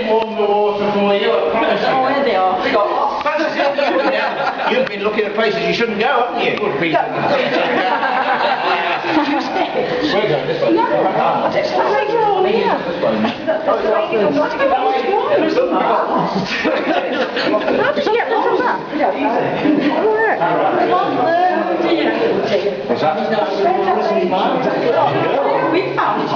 warm the water for you, I promise you. Oh, here they are. You've been looking at places you shouldn't go, haven't you? Good people. We're going this way. What's that? We found it.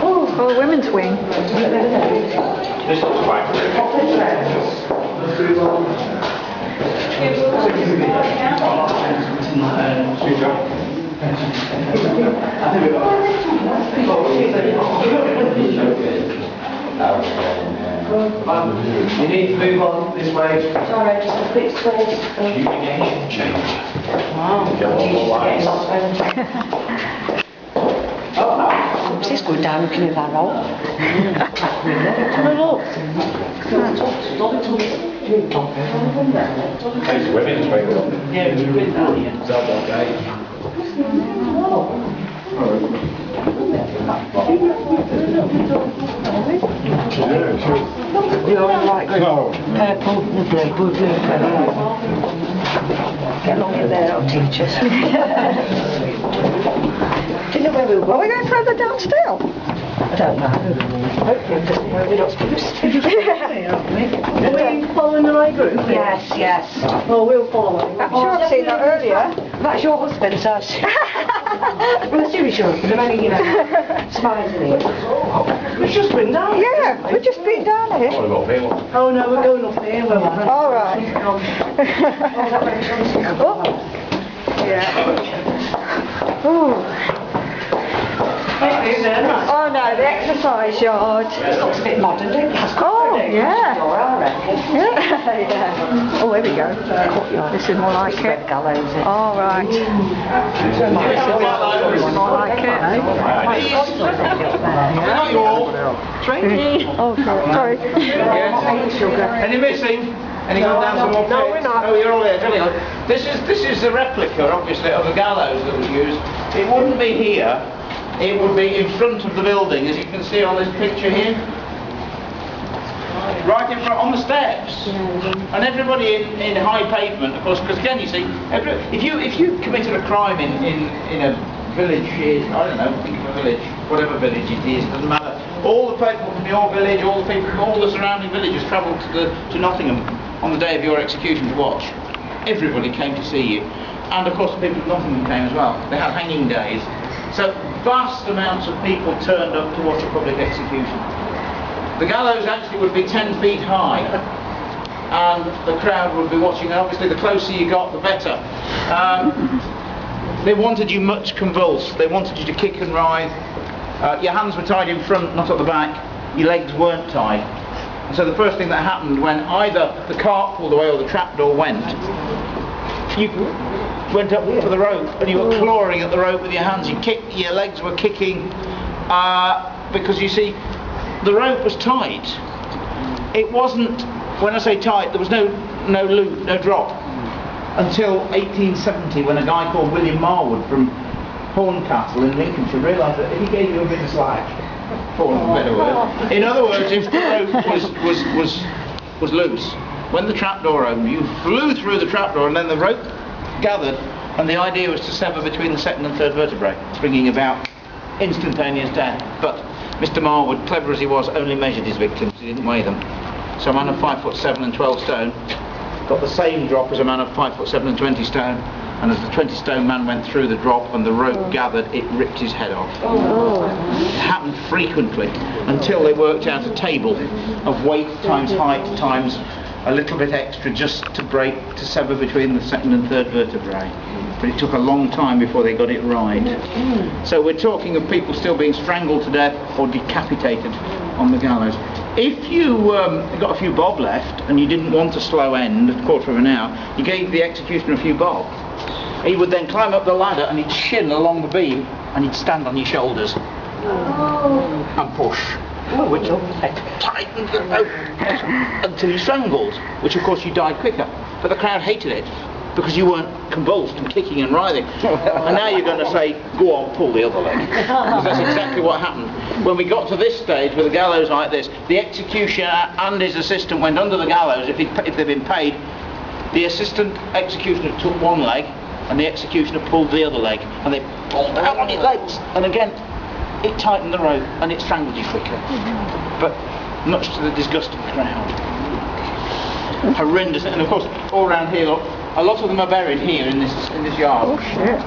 Oh, women's wing. This looks fine. You need to move on this way. Sorry, just a quick space. Deviation change. Wow. What's this going down looking at that hole? Have a look. It's women's way. Yeah, we've been down here. You're all right, good. Purple, lovely, blue, get along with there, I'll teach us. Do you know where we were? Are we going further down still? I don't know. Hopefully it doesn't where we're not supposed to. Are we following the right group? Yes, yes. Well, we'll follow it. I'm sure I've seen that earlier. That's your husband's house. Well, seriously, husband, I'm only, smiling at it. We've just been down. Yeah, we've just been down here. Oh no, we're going up here. We're All right. Oh. Yeah. Oh. Oh no, the exercise yard. It looks a bit modern, don't it? Oh, yeah. I reckon. Yeah. Oh, here we go. This is more like it. Gallows. All right. This is more like it. Not you all. Oh, sorry. Any missing? Any gone down some more? No, we're not. Oh, you're all there. Jolly good. This is the replica, obviously, of the gallows that was used. It wouldn't be here. It would be in front of the building, as you can see on this picture here. Right in front, on the steps. And everybody in high pavement, of course, because again, you see, if you committed a crime in a village, I don't know, think of a village, whatever village it is, doesn't matter. All the people from your village, all the people from all the surrounding villages travelled to Nottingham on the day of your execution to watch. Everybody came to see you. And of course the people of Nottingham came as well. They had hanging days. So vast amounts of people turned up to watch a public execution. The gallows actually would be 10 feet high, and the crowd would be watching. And obviously the closer you got, the better. They wanted you much convulsed. They wanted you to kick and writhe. Your hands were tied in front, not at the back. Your legs weren't tied. And so the first thing that happened when either the cart pulled away or the trapdoor went, you went up to the rope and you were clawing at the rope with your hands. Your legs were kicking because you see, the rope was tight. It wasn't, when I say tight, there was no loop, no drop, until 1870, when a guy called William Marwood from Horncastle in Lincolnshire realised that if he gave you a bit of slack, for want of a better word, in other words, if the rope was loose, when the trapdoor opened, you flew through the trapdoor and then the rope gathered, and the idea was to sever between the second and third vertebrae, bringing about instantaneous death. But Mr. Marwood, clever as he was, only measured his victims, he didn't weigh them. So a man of 5'7" and 12 stone got the same drop as a man of 5'7" and 20 stone, and as the 20 stone man went through the drop and the rope gathered, it ripped his head off. It happened frequently until they worked out a table of weight times height times a little bit extra, just to sever between the second and third vertebrae. But it took a long time before they got it right. So we're talking of people still being strangled to death or decapitated on the gallows. If you got a few bob left and you didn't want a slow end, a quarter of an hour, you gave the executioner a few bob. He would then climb up the ladder and he'd shin along the beam and he'd stand on your shoulders and push. Which tightened the rope until you strangled, which of course you died quicker. But the crowd hated it because you weren't convulsed and kicking and writhing. And now you're going to say, go on, pull the other leg. Because that's exactly what happened. When we got to this stage with the gallows like this, the executioner and his assistant went under the gallows if they'd been paid. The assistant executioner took one leg and the executioner pulled the other leg, and they pulled out on his legs, and again it tightened the rope and it strangled you quicker. But much to the disgust of the crowd. Horrendous. And of course all around here, look, a lot of them are buried here in this yard. Oh shit.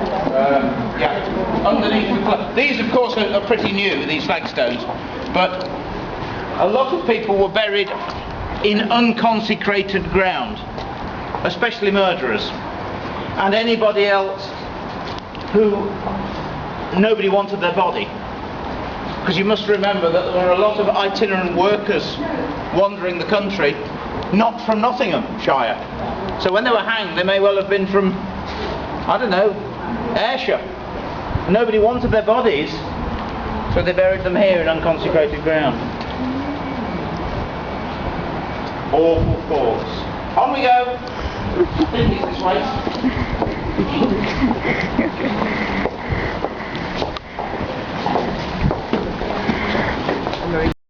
Yeah, underneath these of course are pretty new, these flagstones, but a lot of people were buried in unconsecrated ground, especially murderers and anybody else who nobody wanted their body. Because you must remember that there were a lot of itinerant workers wandering the country, not from Nottingham Shire. So when they were hanged, they may well have been from, I don't know, Ayrshire. Nobody wanted their bodies, so they buried them here in unconsecrated ground. Awful thoughts. On we go. I think it's this way.